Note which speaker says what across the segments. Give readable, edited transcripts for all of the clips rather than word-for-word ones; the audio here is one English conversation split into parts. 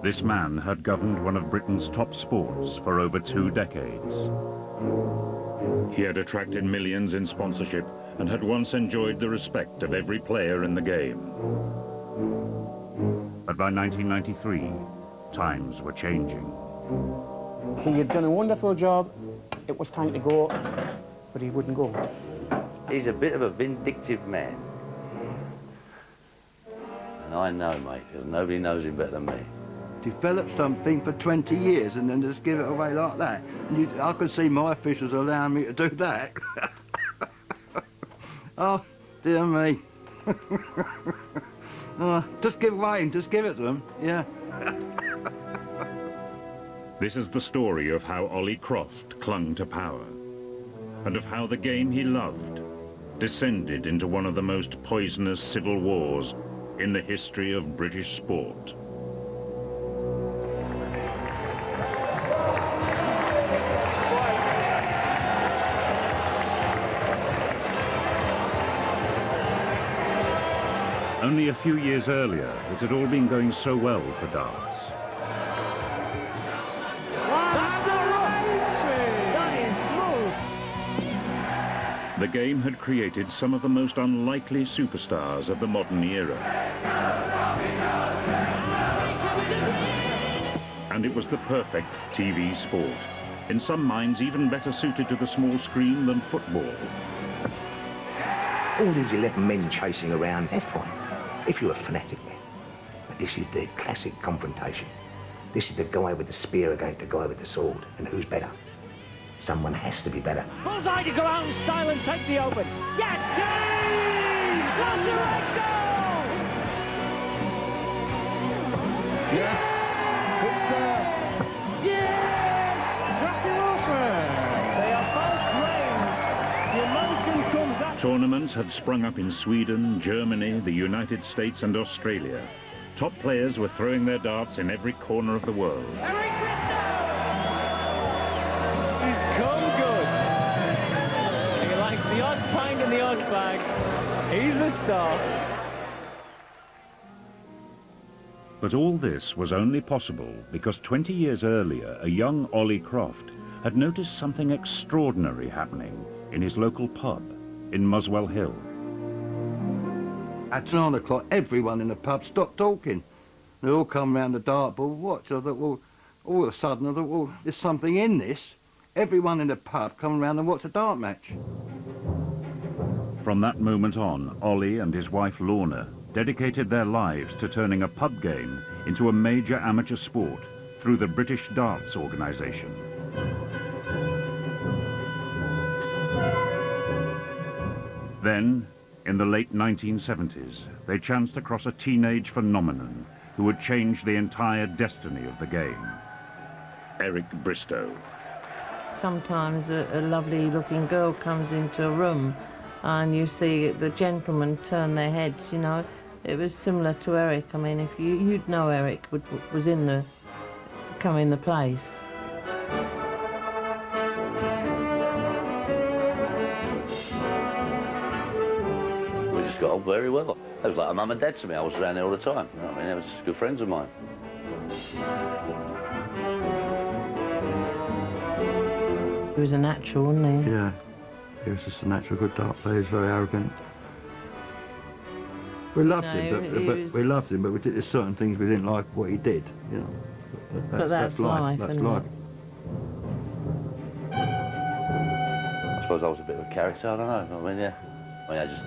Speaker 1: This man had governed one of Britain's top sports for over 2 decades. He had attracted millions in sponsorship and had once enjoyed the respect of every player in the game. But by 1993, times were changing.
Speaker 2: He had done a wonderful job. It was time to go, but he wouldn't go.
Speaker 3: He's a bit of a vindictive man. And I know, mate, because nobody knows him better than me.
Speaker 4: Develop something for 20 years and then just give it away like that. And I could see my officials allowing me to do that. Oh, dear me. Oh, just give away, just give it to them, yeah.
Speaker 1: This is the story of how Ollie Croft clung to power, and of how the game he loved descended into one of the most poisonous civil wars in the history of British sport. Only a few years earlier, it had all been going so well for darts. The game had created some of the most unlikely superstars of the modern era. And it was the perfect TV sport, in some minds even better suited to the small screen than football.
Speaker 5: All these 11 men chasing around, that's fine, if you're a fanatic man. But this is the classic confrontation. This is the guy with the spear against the guy with the sword, and who's better? Someone has to be better.
Speaker 6: Bullseye to go out in style and take the open. Yes! Yes! That's a right goal!
Speaker 4: Yes, it's there.
Speaker 6: Yes! Gratulation! They are both raised. The emotion comes up.
Speaker 1: Tournaments had sprung up in Sweden, Germany, the United States and Australia. Top players were throwing their darts in every corner of the world.
Speaker 6: He's come good. He likes the odd pint and the odd bag. He's the star.
Speaker 1: But all this was only possible because 20 years earlier, a young Ollie Croft had noticed something extraordinary happening in his local pub in Muswell Hill.
Speaker 4: At 9 o'clock, everyone in the pub stopped talking. They all come round the dartboard, watch. I thought, well, all of a sudden, I thought, well, there's something in this. Everyone in the pub come round and watch a dart match.
Speaker 1: From that moment on, Ollie and his wife Lorna dedicated their lives to turning a pub game into a major amateur sport through the British Darts Organisation. Then, in the late 1970s, they chanced across a teenage phenomenon who would change the entire destiny of the game. Eric Bristow.
Speaker 7: Sometimes a lovely-looking girl comes into a room and you see the gentlemen turn their heads, you know. It was similar to Eric. I mean, if you'd know Eric was in the place.
Speaker 3: We just got on very well. It was like a mum and dad to me. I was around there all the time. You know what I mean? They were just good friends of mine.
Speaker 7: He was a natural, wasn't he?
Speaker 4: Yeah, he was just a natural good dart player. He was very arrogant. We loved him, we loved him, but we did certain things we didn't like what he did. You know,
Speaker 7: but that's life.
Speaker 4: That's life.
Speaker 3: I suppose I was a bit of a character. I don't know. I mean, yeah. I mean, I just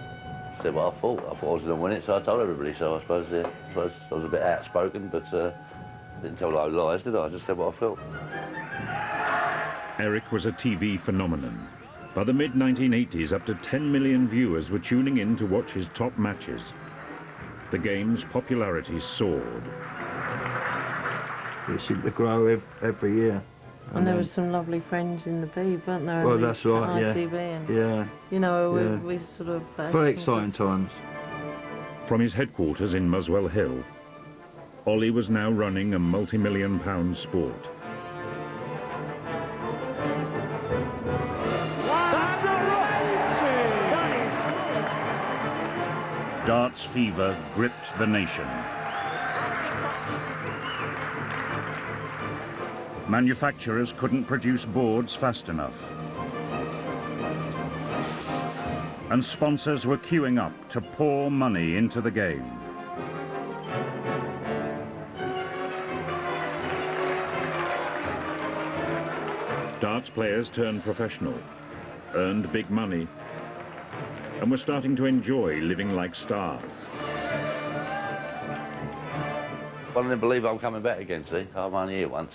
Speaker 3: said what I thought. I thought I was going to win it, so I told everybody. So I suppose I was a bit outspoken, but didn't tell no lies, did I? I just said what I felt.
Speaker 1: Eric was a TV phenomenon. By the mid-1980s, up to 10 million viewers were tuning in to watch his top matches. The game's popularity soared.
Speaker 4: It seemed to grow every year.
Speaker 7: And there were some lovely friends in the Beeb, weren't there?
Speaker 4: Well, that's right, yeah.
Speaker 7: ITV and,
Speaker 4: yeah.
Speaker 7: You know,
Speaker 4: yeah.
Speaker 7: we sort of...
Speaker 4: Very exciting times.
Speaker 1: From his headquarters in Muswell Hill, Ollie was now running a multi-million-pound sport. Darts fever gripped the nation. Manufacturers couldn't produce boards fast enough. And sponsors were queuing up to pour money into the game. Darts players turned professional, earned big money, and were starting to enjoy living like stars.
Speaker 3: I didn't believe I'm coming back again, see? I'm only here once,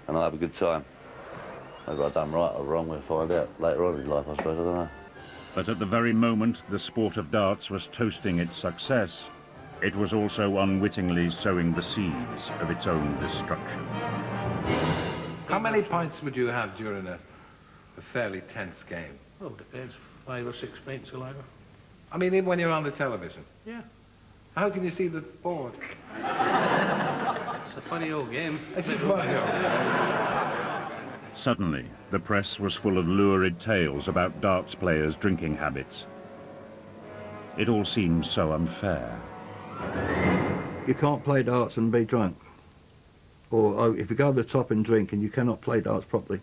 Speaker 3: and I'll have a good time. Whether I've done right or wrong, we'll find out later on in life, I suppose, I don't know.
Speaker 1: But at the very moment the sport of darts was toasting its success, it was also unwittingly sowing the seeds of its own destruction.
Speaker 8: How many pints would you have during a fairly tense game?
Speaker 9: Well, it depends. 5 or 6 pints or later.
Speaker 8: I mean, even when you're on the television?
Speaker 9: Yeah.
Speaker 8: How can you see the board?
Speaker 9: It's a funny old game.
Speaker 8: It's just funny.
Speaker 1: Suddenly, the press was full of lurid tales about darts players' drinking habits. It all seemed so unfair.
Speaker 4: You can't play darts and be drunk. Or if you go to the top and drink, and you cannot play darts properly.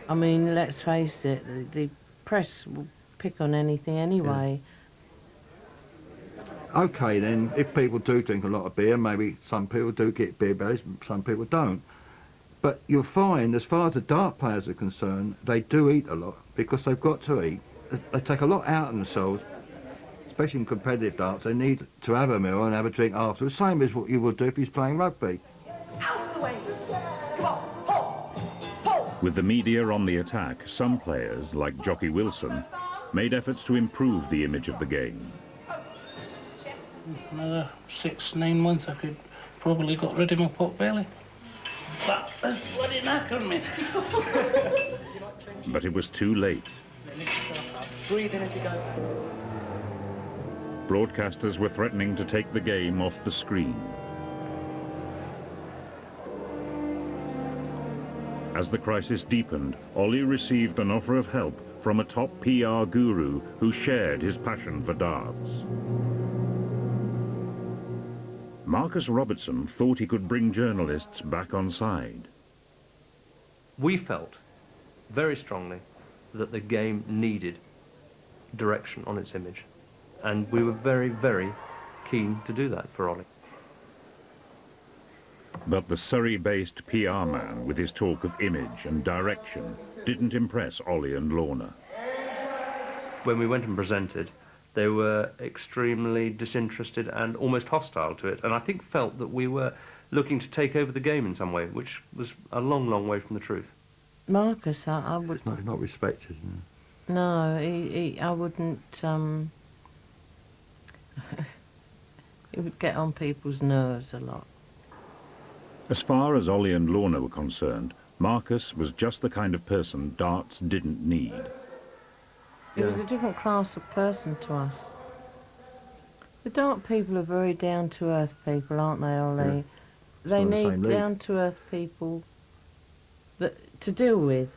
Speaker 7: I mean, let's face it, the press will pick on anything anyway.
Speaker 4: Yeah. Okay then, if people do drink a lot of beer, maybe some people do get beer bellies, some people don't. But you'll find, as far as the dart players are concerned, they do eat a lot, because they've got to eat. They take a lot out of themselves, especially in competitive darts. They need to have a meal and have a drink afterwards, same as what you would do if he's playing rugby.
Speaker 10: Out of the way! Come on, pull! Pull!
Speaker 1: With the media on the attack, some players, like Jockey Wilson, made efforts to improve the image of the game.
Speaker 9: Another 6, 9 months I could probably got rid of my pot belly. But there's bloody knack on me.
Speaker 1: But it was too late.
Speaker 10: Breathe in as you go.
Speaker 1: Broadcasters were threatening to take the game off the screen. As the crisis deepened, Ollie received an offer of help from a top PR guru who shared his passion for darts. Marcus Robertson thought he could bring journalists back on side.
Speaker 11: We felt very strongly that the game needed direction on its image. And we were very, very keen to do that for Ollie.
Speaker 1: But the Surrey-based PR man, with his talk of image and direction, didn't impress Ollie and Lorna.
Speaker 11: When we went and presented, they were extremely disinterested and almost hostile to it, and I think felt that we were looking to take over the game in some way, which was a long, long way from the truth.
Speaker 7: Marcus, I would...
Speaker 4: It's not respected.
Speaker 7: No, I wouldn't... It would get on people's nerves a lot.
Speaker 1: As far as Ollie and Lorna were concerned, Marcus was just the kind of person darts didn't need.
Speaker 7: He was a different class of person to us. The dart people are very down-to-earth people, aren't they, Ollie?
Speaker 4: Yeah.
Speaker 7: They need down-to-earth people to deal with.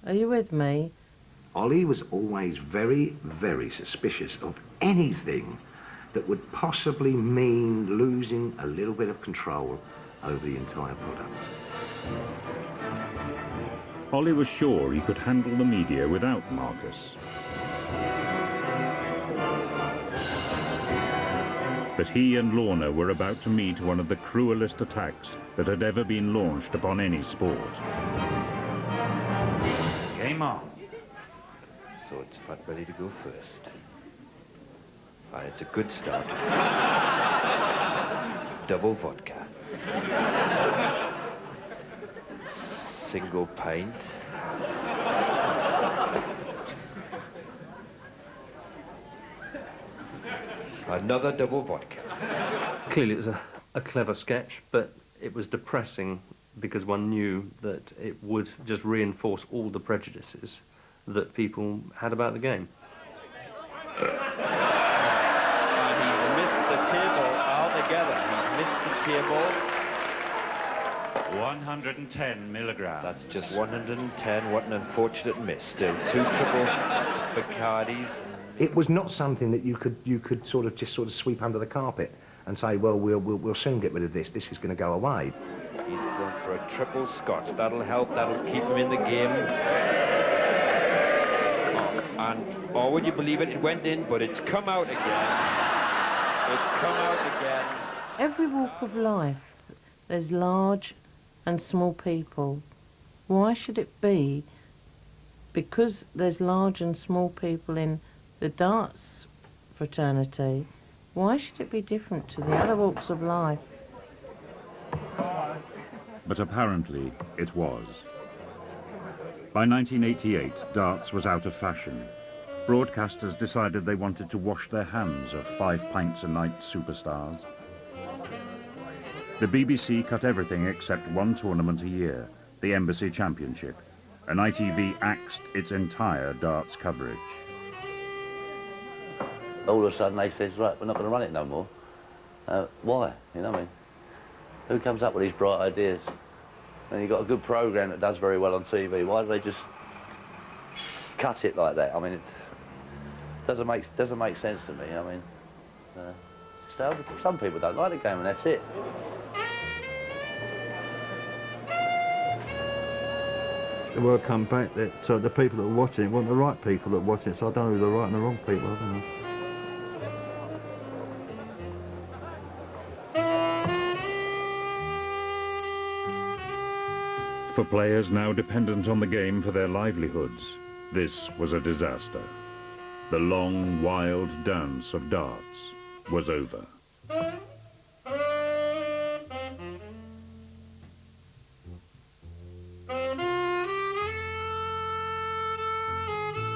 Speaker 7: Are you with me?
Speaker 5: Ollie was always very, very suspicious of anything that would possibly mean losing a little bit of control over the entire product.
Speaker 1: Ollie was sure he could handle the media without Marcus. But he and Lorna were about to meet one of the cruelest attacks that had ever been launched upon any sport.
Speaker 12: Game on. So it's about ready to go first. And it's a good start. Double vodka. Single pint. Another double vodka.
Speaker 11: Clearly it was a clever sketch, but it was depressing because one knew that it would just reinforce all the prejudices that people had about the game.
Speaker 6: And he's missed the table altogether. He's missed the table.
Speaker 12: 110 milligrams. That's just 110. What an unfortunate miss. Still 2 triple Bacardis.
Speaker 5: It was not something that you could just sweep under the carpet and say, well, we'll soon get rid of this. This is going to go away.
Speaker 12: He's going for a triple scotch. That'll help. That'll keep him in the game. Oh, would you believe it? It went in, but it's come out again. It's come out again.
Speaker 7: Every walk of life, there's large and small people. Why should it be, because there's large and small people in the darts fraternity, why should it be different to the other walks of life?
Speaker 1: But apparently it was. By 1988, darts was out of fashion. Broadcasters decided they wanted to wash their hands of 5 pints a night superstars. The BBC cut everything except one tournament a year, the Embassy Championship, and ITV axed its entire darts coverage.
Speaker 3: All of a sudden they said, right, we're not going to run it no more. Why? You know what I mean? Who comes up with these bright ideas? And you've got a good programme that does very well on TV. Why do they just cut it like that? I mean, it doesn't make sense to me. I mean, some people don't like the game and that's it.
Speaker 4: The word come back that the people that are watching it weren't the right people that watch it, so I don't know who the right and the wrong people are, I don't know.
Speaker 1: For players now dependent on the game for their livelihoods, this was a disaster. The long, wild dance of darts was over.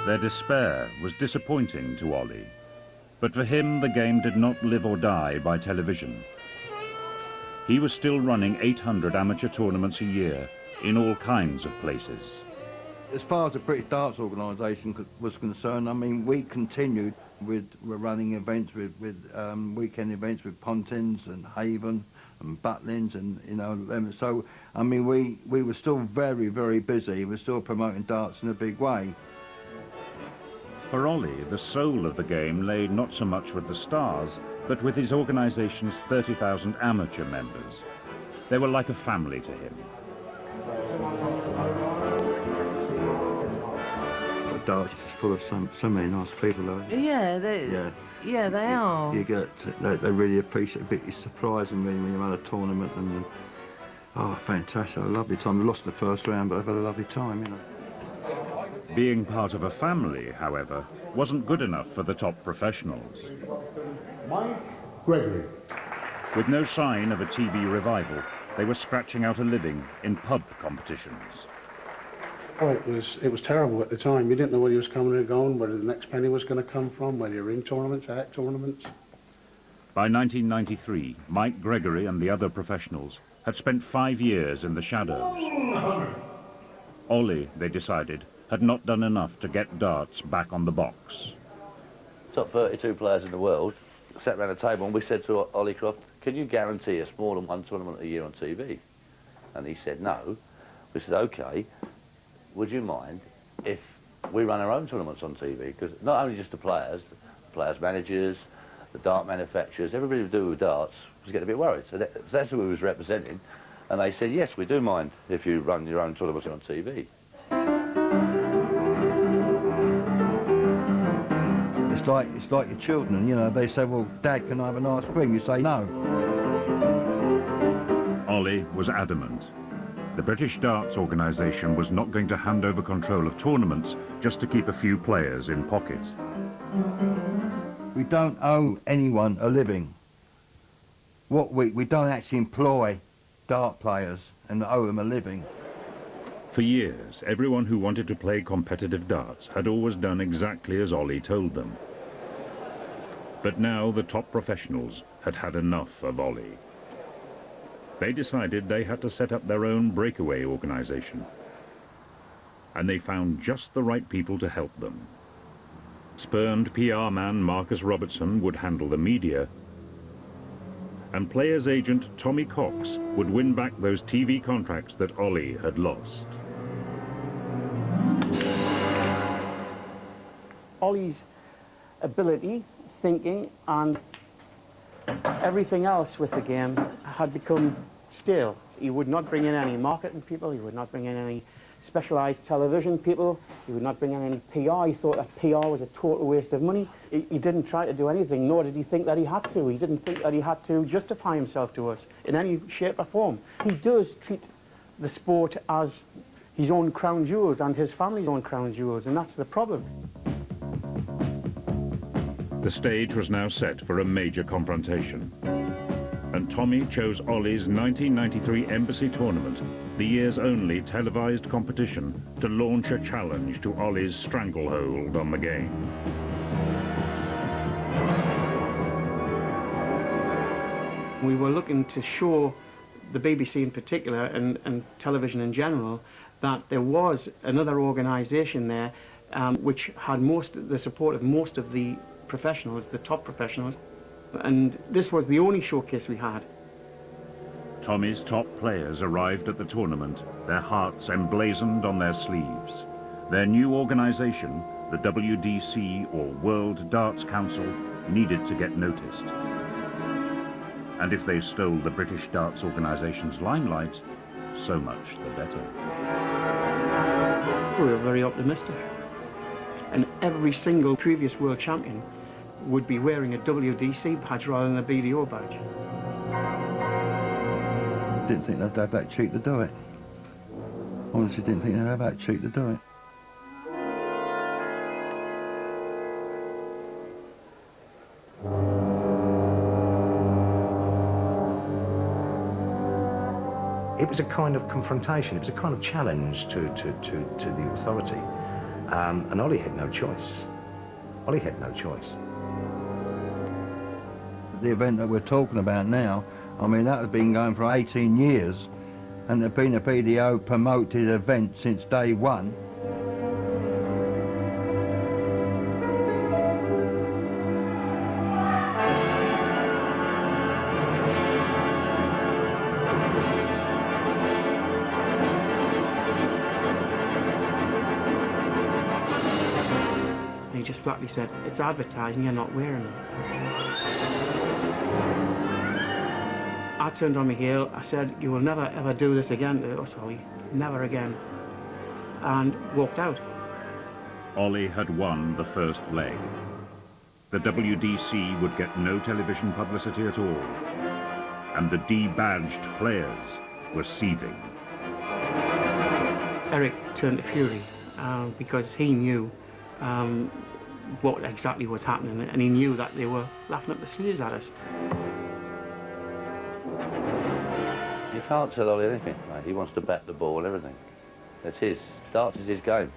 Speaker 1: Their despair was disappointing to Ollie, but for him the game did not live or die by television. He was still running 800 amateur tournaments a year in all kinds of places.
Speaker 4: As far as the British Darts Organisation was concerned, I mean, we continued with running events, with weekend events with Pontins and Haven and Butlins and, you know, so, I mean, we were still very, very busy. We were still promoting darts in a big way.
Speaker 1: For Ollie, the soul of the game lay not so much with the stars, but with his organisation's 30,000 amateur members. They were like a family to him.
Speaker 4: Darts is full of so many nice people, though.
Speaker 7: Yeah, they are.
Speaker 4: You get, they really appreciate it. It's surprising when you run a tournament and, oh, fantastic, a lovely time. We lost the first round, but I've had a lovely time, you know.
Speaker 1: Being part of a family, however, wasn't good enough for the top professionals.
Speaker 13: Mike Gregory.
Speaker 1: With no sign of a TV revival, they were scratching out a living in pub competitions.
Speaker 13: Oh, it was terrible at the time. You didn't know where you was coming or going, whether the next penny was going to come from, whether you were in tournaments, out tournaments.
Speaker 1: By 1993, Mike Gregory and the other professionals had spent 5 years in the shadows. Ollie, they decided, had not done enough to get darts back on the box.
Speaker 3: Top 32 players in the world sat around the table and we said to Ollie Croft, can you guarantee us more than one tournament a year on TV? And he said no. We said, okay, would you mind if we run our own tournaments on TV? Because not only just the players managers, the dart manufacturers, everybody who do with darts was getting a bit worried. So that's who we was representing. And they said, yes, we do mind if you run your own tournaments on TV.
Speaker 4: It's like your children, you know, they say, well, Dad, can I have an ice cream? You say no.
Speaker 1: Ollie was adamant. The British Darts Organisation was not going to hand over control of tournaments just to keep a few players in pocket.
Speaker 4: We don't owe anyone a living. We don't actually employ dart players and owe them a living.
Speaker 1: For years, everyone who wanted to play competitive darts had always done exactly as Ollie told them. But now the top professionals had had enough of Ollie. They decided they had to set up their own breakaway organisation. And they found just the right people to help them. Spurned PR man Marcus Robertson would handle the media, and players agent Tommy Cox would win back those TV contracts that Ollie had lost.
Speaker 2: Ollie's ability, thinking, and everything else with the game had become stale. He would not bring in any marketing people. He would not bring in any specialised television people. He would not bring in any PR. He thought that PR was a total waste of money. He didn't try to do anything, nor did he think that he had to. He didn't think that he had to justify himself to us in any shape or form. He does treat the sport as his own crown jewels and his family's own crown jewels, and that's the problem.
Speaker 1: The stage was now set for a major confrontation. And Tommy chose Ollie's 1993 Embassy Tournament, the year's only televised competition, to launch a challenge to Ollie's stranglehold on the game.
Speaker 2: We were looking to show the BBC in particular, and television in general, that there was another organisation there which had the support of most of the professionals, the top professionals, and this was the only showcase we had.
Speaker 1: Tommy's top players arrived at the tournament, their hearts emblazoned on their sleeves. Their new organisation, the WDC, or World Darts Council, needed to get noticed. And if they stole the British Darts Organisation's limelight, so much the better.
Speaker 2: We were very optimistic, and every single previous world champion would be wearing a WDC badge rather than a BDO badge.
Speaker 4: Didn't think they'd have that cheek to do it. Honestly, didn't think they'd have that cheek to do it.
Speaker 5: It was a kind of confrontation, it was a kind of challenge to the authority. And Ollie had no choice. Ollie had no choice.
Speaker 4: The event that we're talking about now, I mean, that has been going for 18 years, and there's been a BDO promoted event since day one.
Speaker 2: And he just flatly said, "It's advertising, you're not wearing them." I turned on my heel, I said, "You will never ever do this again to us, Ollie, never again," and walked out.
Speaker 1: Ollie had won the first leg. The WDC would get no television publicity at all, and the debadged players were seething.
Speaker 2: Eric turned to fury because he knew what exactly was happening, and he knew that they were laughing up the sleeves at us.
Speaker 3: You can't tell Ollie anything, mate. He wants to bat the ball and everything. That's his. Darts is his game.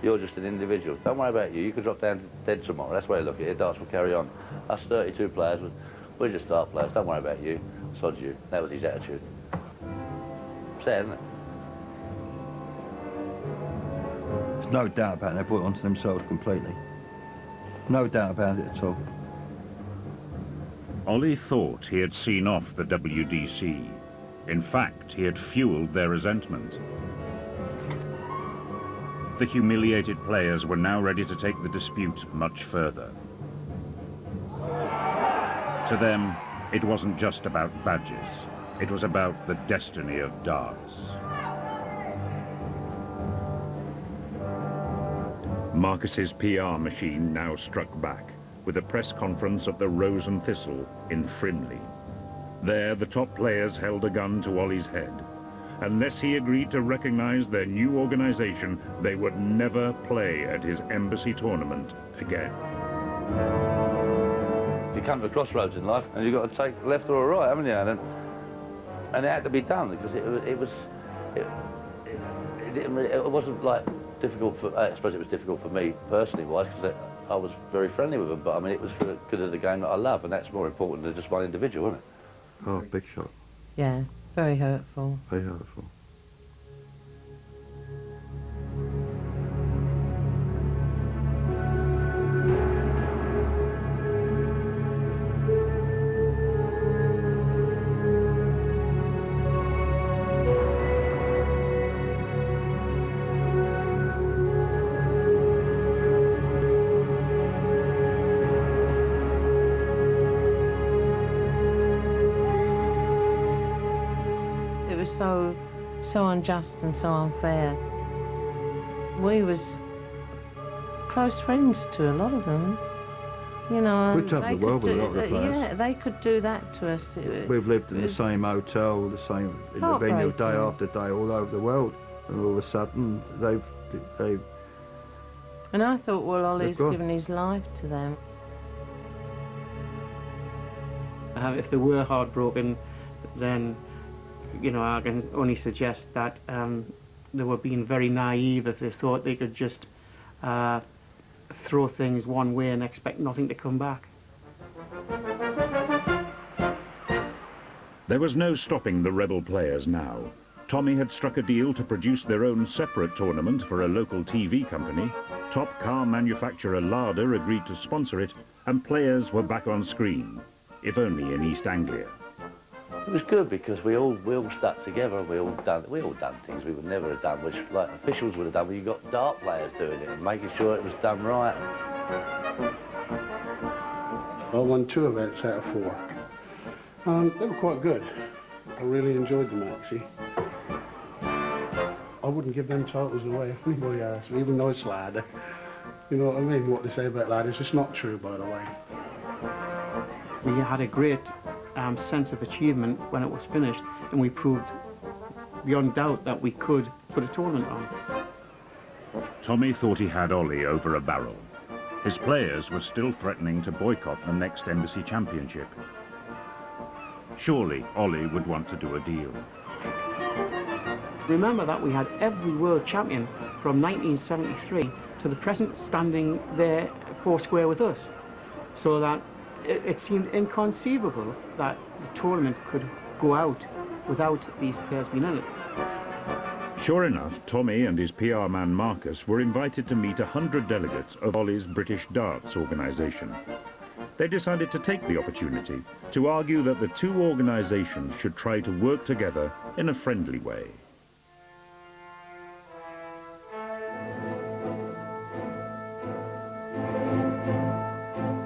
Speaker 3: You're just an individual. Don't worry about you. You could drop down dead tomorrow. That's the way I look at it. Darts will carry on. Us 32 players, we're just dart players. Don't worry about you. Sod you. That was his attitude. Sad, isn't it?
Speaker 4: There's no doubt about it. They brought it onto themselves completely. No doubt about it at all.
Speaker 1: Ollie thought he had seen off the WDC. In fact, he had fueled their resentment. The humiliated players were now ready to take the dispute much further. To them, it wasn't just about badges. It was about the destiny of darts. Marcus's PR machine now struck back with a press conference at the Rose and Thistle in Frimley. There, the top players held a gun to Ollie's head. Unless he agreed to recognise their new organisation, they would never play at his embassy tournament again.
Speaker 3: You come to crossroads in life, and you've got to take left or right, haven't you? And it had to be done because it wasn't like difficult for. I suppose it was difficult for me personally, wise, because I was very friendly with them. But I mean, it was for the good of the game that I love, and that's more important than just one individual, isn't it?
Speaker 4: Oh, big shot.
Speaker 7: Yeah, very hurtful.
Speaker 4: Very hurtful.
Speaker 7: was so unjust and so unfair. We was close friends to a lot of them, you know.
Speaker 4: We travelled the world with a lot of the players.
Speaker 7: Yeah, they could do that to us.
Speaker 4: We've lived in the same hotel, the same in the venue, day after day, all over the world, and all of a sudden they've.
Speaker 7: And I thought, well, Ollie's given his life to them.
Speaker 2: If they were heartbroken, then, you know, I can only suggest that they were being very naive if they thought they could just throw things one way and expect nothing to come back.
Speaker 1: There was no stopping the rebel players now. Tommy had struck a deal to produce their own separate tournament for a local TV company. Top car manufacturer Larder agreed to sponsor it, and players were back on screen, if only in East Anglia.
Speaker 3: It was good because we all stuck together and we all done things we would never have done, which like officials would have done when you got dart players doing it and making sure it was done right.
Speaker 13: I won 2 events out of 4. They were quite good. I really enjoyed them actually. I wouldn't give them titles away if anybody asked me, even though it's Larder. You know what I mean? What they say about Larder is just not true, by the way.
Speaker 2: We had a great sense of achievement when it was finished, and we proved beyond doubt that we could put a tournament on.
Speaker 1: Tommy thought he had Ollie over a barrel. His players were still threatening to boycott the next Embassy Championship. Surely Ollie would want to do a deal.
Speaker 2: Remember that we had every world champion from 1973 to the present standing there foursquare with us, so that it seemed inconceivable that the tournament could go out without these players being in it.
Speaker 1: Sure enough, Tommy and his PR man Marcus were invited to meet 100 delegates of Ollie's British Darts organisation. They decided to take the opportunity to argue that the 2 organisations should try to work together in a friendly way.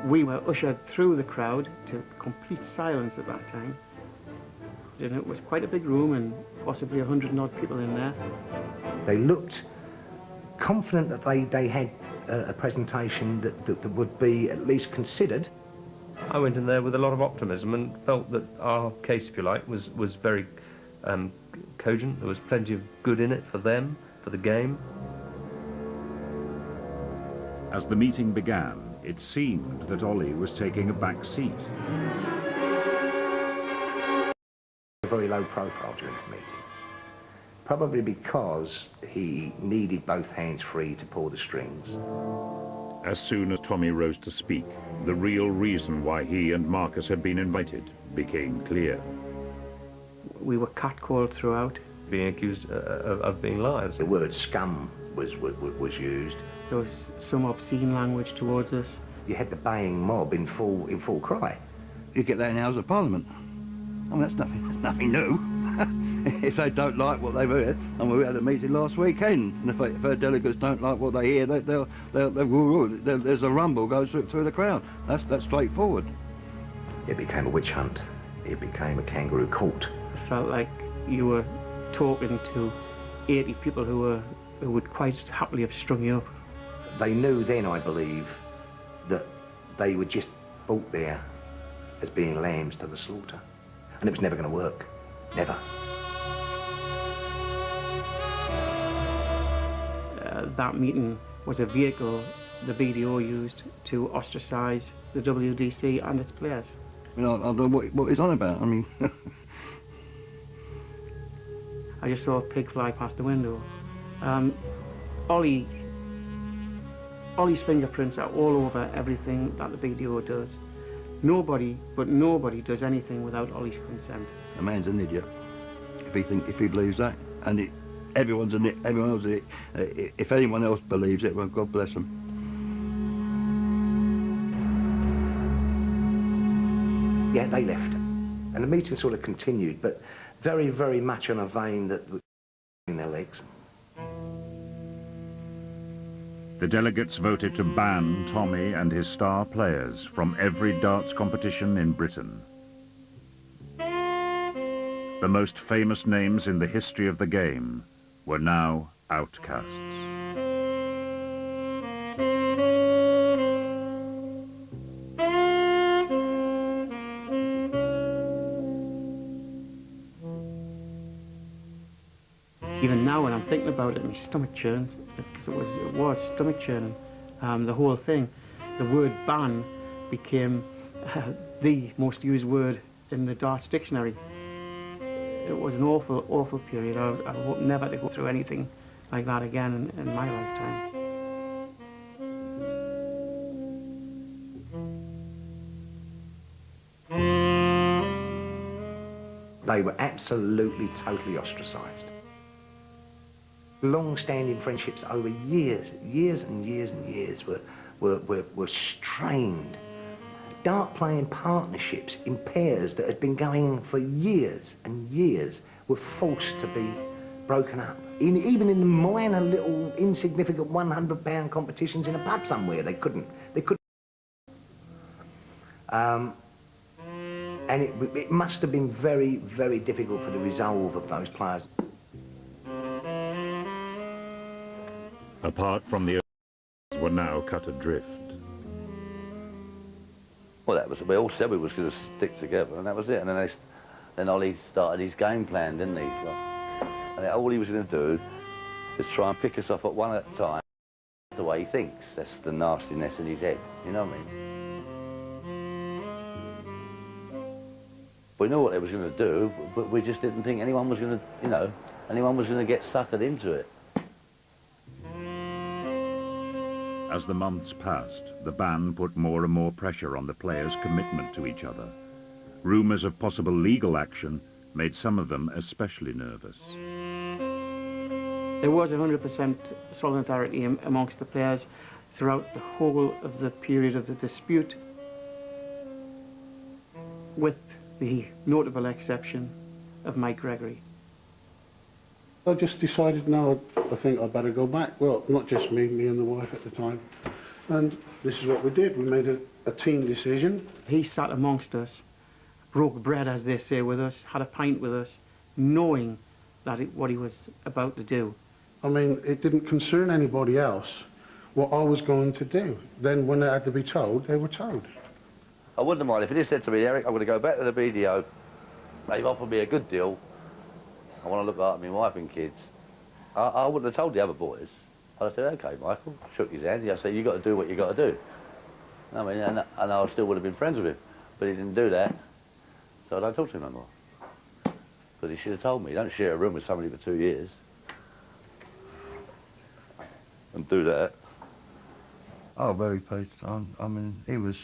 Speaker 2: We were ushered through the crowd to complete silence at that time. And it was quite a big room and possibly 100 and odd people in there.
Speaker 5: They looked confident that they had a presentation that would be at least considered.
Speaker 11: I went in there with a lot of optimism and felt that our case, if you like, was very cogent. There was plenty of good in it for them, for the game.
Speaker 1: As the meeting began, it seemed that Ollie was taking a back seat.
Speaker 5: Very low profile during the meeting, probably because he needed both hands free to pull the strings.
Speaker 1: As soon as Tommy rose to speak, the real reason why he and Marcus had been invited became clear.
Speaker 2: We were catcalled throughout.
Speaker 11: Being accused of being liars.
Speaker 5: The word scum was used.
Speaker 2: There was some obscene language towards us.
Speaker 5: You had the baying mob in full cry.
Speaker 4: You get that in the House of Parliament. I mean, that's nothing new. If they don't like what they've heard, and we had a meeting last weekend, and if our delegates don't like what they hear, there's a rumble goes through the crowd. That's straightforward.
Speaker 5: It became a witch hunt. It became a kangaroo court.
Speaker 2: It felt like you were talking to 80 people who would quite happily have strung you up.
Speaker 5: They knew then, I believe, that they were just brought there as being lambs to the slaughter. And it was never going to work. Never.
Speaker 2: That meeting was a vehicle the BDO used to ostracise the WDC and its players.
Speaker 4: I mean, I don't know what he's on about. I mean...
Speaker 2: I just saw a pig fly past the window. Ollie's fingerprints are all over everything that the BDO does. Nobody does anything without Ollie's consent.
Speaker 4: A man's an idiot if he believes that, and everyone's an idiot. Everyone else is it. If anyone else believes it, well, God bless them.
Speaker 5: Yeah, they left, and the meeting sort of continued, but very, very much on a vein that in their legs.
Speaker 1: The delegates voted to ban Tommy and his star players from every darts competition in Britain. The most famous names in the history of the game were now outcasts.
Speaker 2: Even now when I'm thinking about it, my stomach churns, because it was stomach churning. The whole thing, the word ban became the most used word in the darts dictionary. It was an awful, awful period. I hope never to go through anything like that again in my lifetime.
Speaker 5: They were absolutely, totally ostracised. Long-standing friendships over years and years and years were strained. Dart-playing partnerships in pairs that had been going for years and years were forced to be broken up. Even in the minor little insignificant £100 competitions in a pub somewhere, they couldn't. And it must have been very, very difficult for the resolve of those players.
Speaker 1: Apart from the were now cut adrift.
Speaker 3: Well, that was, we all said we was going to stick together, and that was it. And then Ollie started his game plan, didn't he? And all he was going to do is try and pick us off at one at a time. That's the way he thinks. That's the nastiness in his head. You know what I mean? We knew what they was going to do, but we just didn't think anyone was going to, you know, anyone was going to get suckered into it.
Speaker 1: As the months passed, the ban put more and more pressure on the players' commitment to each other. Rumours of possible legal action made some of them especially nervous.
Speaker 2: There was 100% solidarity amongst the players throughout the whole of the period of the dispute, with the notable exception of Mike Gregory.
Speaker 13: I just decided, no, I think I'd better go back. Well, not just me and the wife at the time. And this is what we did. We made a team decision.
Speaker 2: He sat amongst us, broke bread, as they say, with us, had a pint with us, knowing that what he was about to do.
Speaker 13: I mean, it didn't concern anybody else what I was going to do. Then when they had to be told, they were told.
Speaker 3: I wouldn't mind if he just said to me, Eric, I'm going to go back to the BDO. They've offered me a good deal. I want to look after my wife and kids. I wouldn't have told the other boys. I'd have said, OK, Michael. Shook his hand. I said, you've got to do what you've got to do. I mean, and I still would have been friends with him. But he didn't do that, so I don't talk to him no more. Because he should have told me. You don't share a room with somebody for 2 years. And do that.
Speaker 4: Oh, very pleased. I mean, he's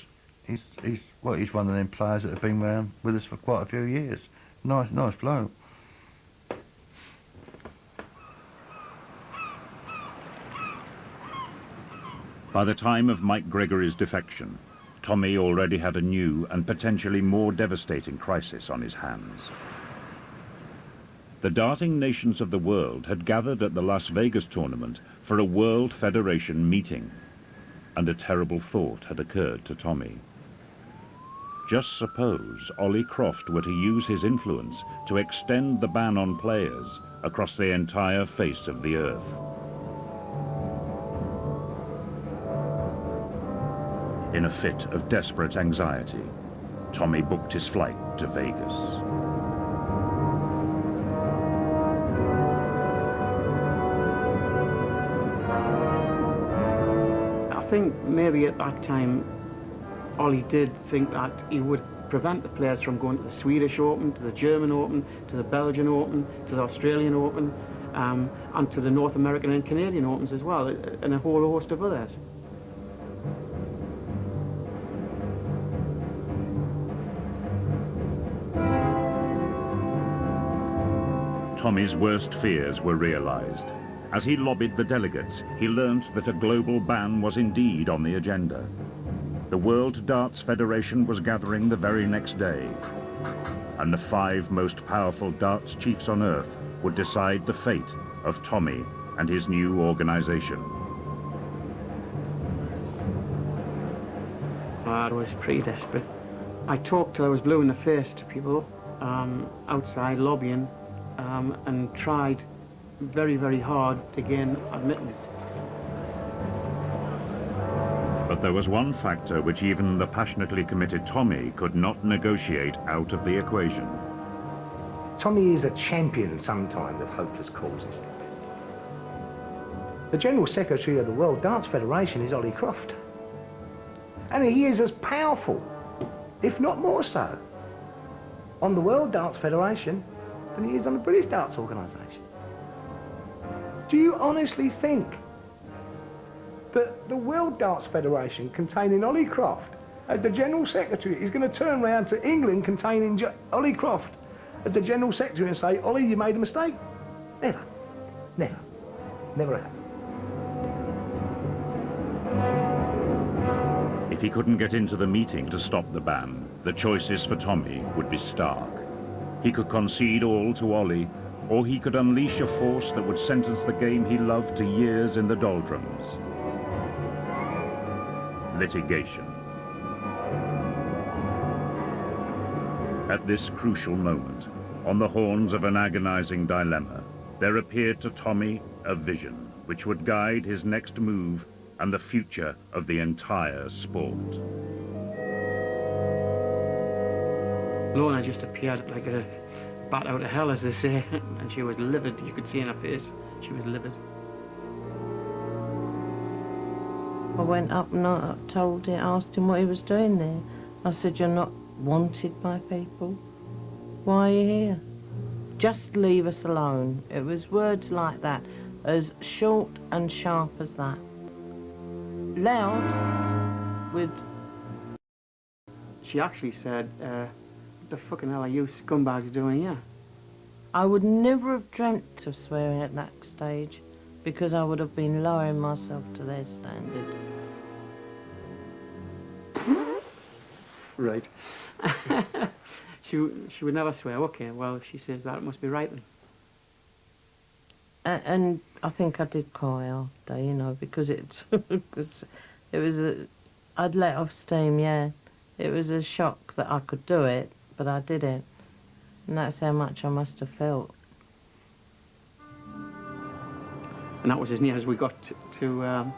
Speaker 4: one of them players that have been around with us for quite a few years. Nice bloke.
Speaker 1: By the time of Mike Gregory's defection, Tommy already had a new and potentially more devastating crisis on his hands. The darting nations of the world had gathered at the Las Vegas tournament for a World Federation meeting, and a terrible thought had occurred to Tommy. Just suppose Ollie Croft were to use his influence to extend the ban on players across the entire face of the earth. In a fit of desperate anxiety, Tommy booked his flight to Vegas.
Speaker 2: I think maybe at that time, Ollie did think that he would prevent the players from going to the Swedish Open, to the German Open, to the Belgian Open, to the Australian Open, and to the North American and Canadian Opens as well, and a whole host of others.
Speaker 1: Tommy's worst fears were realized. As he lobbied the delegates, he learned that a global ban was indeed on the agenda. The World Darts Federation was gathering the very next day, and the 5 most powerful darts chiefs on earth would decide the fate of Tommy and his new organization.
Speaker 2: I was pretty desperate. I talked till I was blue in the face to people. outside lobbying and tried very, very hard to gain admittance.
Speaker 1: But there was one factor which even the passionately committed Tommy could not negotiate out of the equation.
Speaker 5: Tommy is a champion sometimes of hopeless causes. The General Secretary of the World Dance Federation is Ollie Croft. And he is as powerful, if not more so, on the World Dance Federation than he is on the British Dance Organisation. Do you honestly think that the World Dance Federation containing Ollie Croft as the General Secretary is going to turn round to England containing Ollie Croft as the General Secretary and say, Ollie, you made a mistake? Never. Never. Never happened.
Speaker 1: If he couldn't get into the meeting to stop the ban, the choices for Tommy would be stark. He could concede all to Ollie, or he could unleash a force that would sentence the game he loved to years in the doldrums. Litigation. At this crucial moment, on the horns of an agonizing dilemma, there appeared to Tommy a vision which would guide his next move and the future of the entire sport.
Speaker 2: Lorna just appeared like a bat out of hell, as they say, and she was livid. You could see in her face, she was livid.
Speaker 7: I went up and I asked him what he was doing there. I said, you're not wanted by people. Why are you here? Just leave us alone. It was words like that, as short and sharp as that. Loud, with...
Speaker 2: She actually said, what the fucking hell are you scumbags doing here?
Speaker 7: I would never have dreamt of swearing at that stage, because I would have been lowering myself to their standard.
Speaker 2: Right. She would never swear. Okay, well, if she says that, it must be right then.
Speaker 7: And I think I did cry after, you know, because it was I'd let off steam, yeah. It was a shock that I could do it, but I did it. And that's how much I must have felt.
Speaker 2: And that was as near as we got to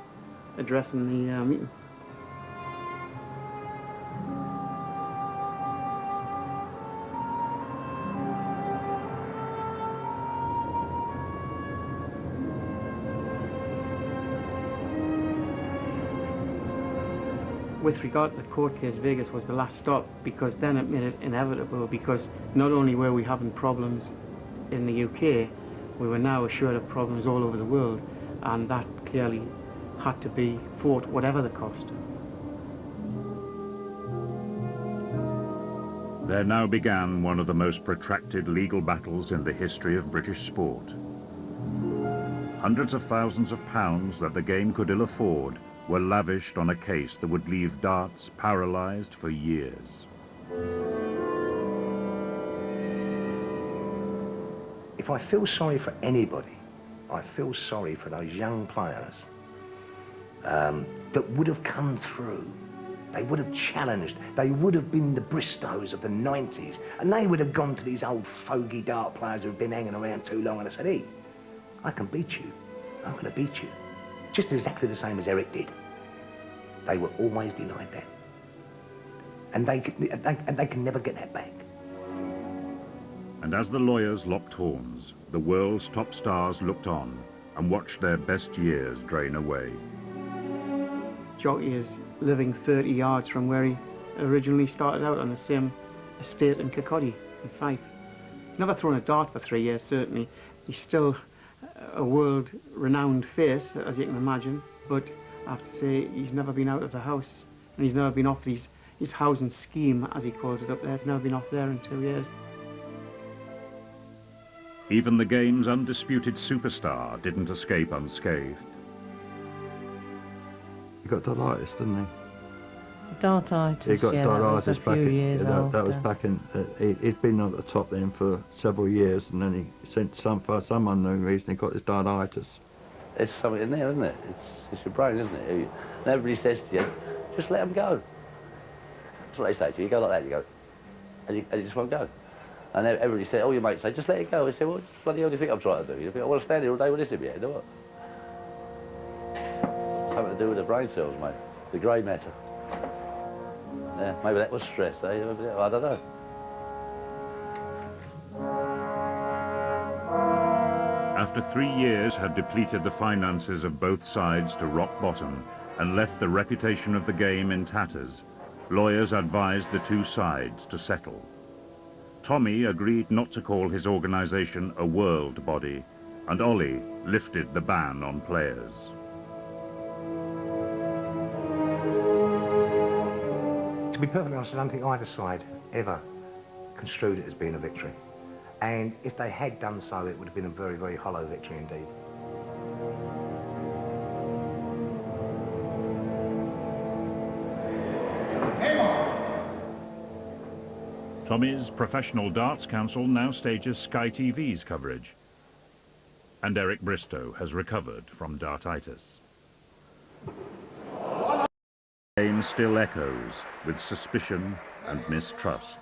Speaker 2: addressing the meeting. With regard to the court case, Vegas was the last stop, because then it made it inevitable, because not only were we having problems in the UK, we were now assured of problems all over the world, and that clearly had to be fought, whatever the cost.
Speaker 1: There now began one of the most protracted legal battles in the history of British sport. Hundreds of thousands of pounds that the game could ill afford were lavished on a case that would leave darts paralysed for years.
Speaker 5: If I feel sorry for anybody, I feel sorry for those young players that would have come through. They would have challenged. They would have been the Bristows of the 90s, and they would have gone to these old fogey dart players who've been hanging around too long and said, hey, I can beat you. I'm going to beat you. Just exactly the same as Eric did. They were always denied that. And they can never get that back.
Speaker 1: And as the lawyers locked horns, the world's top stars looked on and watched their best years drain away.
Speaker 2: Jockey is living 30 yards from where he originally started out, on the same estate in Kirkcaldy, in Fife. He's never thrown a dart for 3 years, certainly. He's still a world-renowned face, as you can imagine, but I have to say he's never been out of the house, and he's never been off his housing scheme, as he calls it up there. He's never been off there in 2 years.
Speaker 1: Even the game's undisputed superstar didn't escape unscathed.
Speaker 4: He got dartitis, didn't he?
Speaker 7: Dartitis,
Speaker 4: He got
Speaker 7: yeah, that was
Speaker 4: dartitis
Speaker 7: a
Speaker 4: back
Speaker 7: few
Speaker 4: in,
Speaker 7: years
Speaker 4: that was
Speaker 7: after.
Speaker 4: back in, he'd been at the top then for several years, and then he sent for some unknown reason he got his dartitis.
Speaker 3: There's something in there, isn't it? It's your brain, isn't it? And everybody says to you, just let them go. That's what they say to you. You go like that, you go, and you just won't go. And everybody said, oh, your mate say, just let it go. I said, well, bloody hell do you think I'm trying to do? You think I want to stand here all day with this in my head, or what? Something to do with the brain cells, mate. The grey matter. Yeah, maybe that was stress, eh? I don't know.
Speaker 1: After 3 years had depleted the finances of both sides to rock bottom and left the reputation of the game in tatters, lawyers advised the two sides to settle. Tommy agreed not to call his organisation a world body, and Ollie lifted the ban on players.
Speaker 5: To be perfectly honest, I don't think either side ever construed it as being a victory. And if they had done so, it would have been a very, very hollow victory indeed.
Speaker 1: Tommy's Professional Darts Council now stages Sky TV's coverage. And Eric Bristow has recovered from dartitis. The game still echoes with suspicion and mistrust.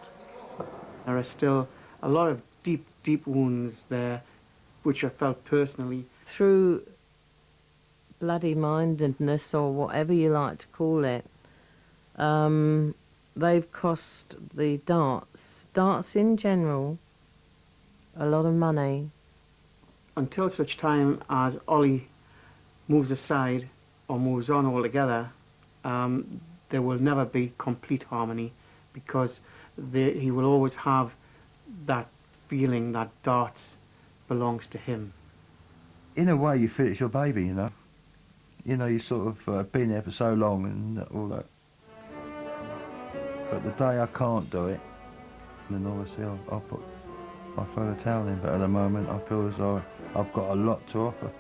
Speaker 2: There are still a lot of deep, deep wounds there, which I felt personally.
Speaker 7: Through bloody-mindedness, or whatever you like to call it, they've cost the darts in general, a lot of money.
Speaker 2: Until such time as Ollie moves aside or moves on altogether, there will never be complete harmony, because he will always have that feeling that darts belongs to him.
Speaker 4: In a way, you feel it's your baby, you know. You know, you sort of been there for so long and all that. But the day I can't do it, then obviously I'll throw the towel in. But at the moment, I feel as though I've got a lot to offer.